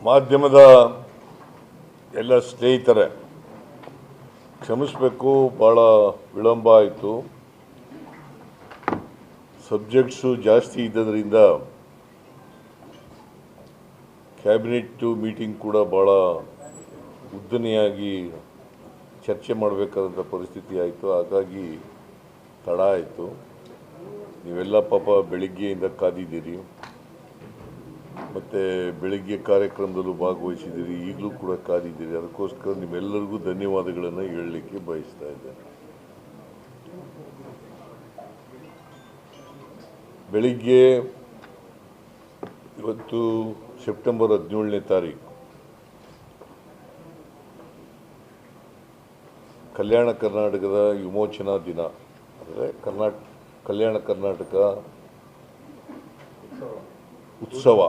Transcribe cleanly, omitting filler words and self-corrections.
ಮಾಧ್ಯಮದ ಎಲ್ಲ ಸ್ನೇಹಿತರೆ ಕ್ಷಮಿಸಬೇಕು, ಭಾಳ ವಿಳಂಬ ಆಯಿತು. ಸಬ್ಜೆಕ್ಟ್ಸು ಜಾಸ್ತಿ ಇದ್ದದರಿಂದ ಕ್ಯಾಬಿನೆಟ್ ಮೀಟಿಂಗ್ ಕೂಡ ಭಾಳ ಉದ್ದನೆಯಾಗಿ ಚರ್ಚೆ ಮಾಡಬೇಕಾದಂಥ ಪರಿಸ್ಥಿತಿ ಆಯಿತು. ಹಾಗಾಗಿ ತಡ ಆಯಿತು. ನೀವೆಲ್ಲ ಪಾಪ ಬೆಳಿಗ್ಗೆಯಿಂದ ಕಾದಿದ್ದೀರಿ, ಮತ್ತು ಬೆಳಿಗ್ಗೆ ಕಾರ್ಯಕ್ರಮದಲ್ಲೂ ಭಾಗವಹಿಸಿದ್ದೀರಿ, ಈಗಲೂ ಕೂಡ ಕಾದಿದ್ದೀರಿ. ಅದಕ್ಕೋಸ್ಕರ ನಿಮ್ಮೆಲ್ಲರಿಗೂ ಧನ್ಯವಾದಗಳನ್ನು ಹೇಳಲಿಕ್ಕೆ ಬಯಸ್ತಾ ಇದ್ದೇನೆ. ಬೆಳಿಗ್ಗೆ ಇವತ್ತು ಸೆಪ್ಟೆಂಬರ್ 17ನೇ ತಾರೀಕು ಕಲ್ಯಾಣ ಕರ್ನಾಟಕದ ವಿಮೋಚನಾ ದಿನ, ಅಂದರೆ ಕಲ್ಯಾಣ ಕರ್ನಾಟಕ ಉತ್ಸವ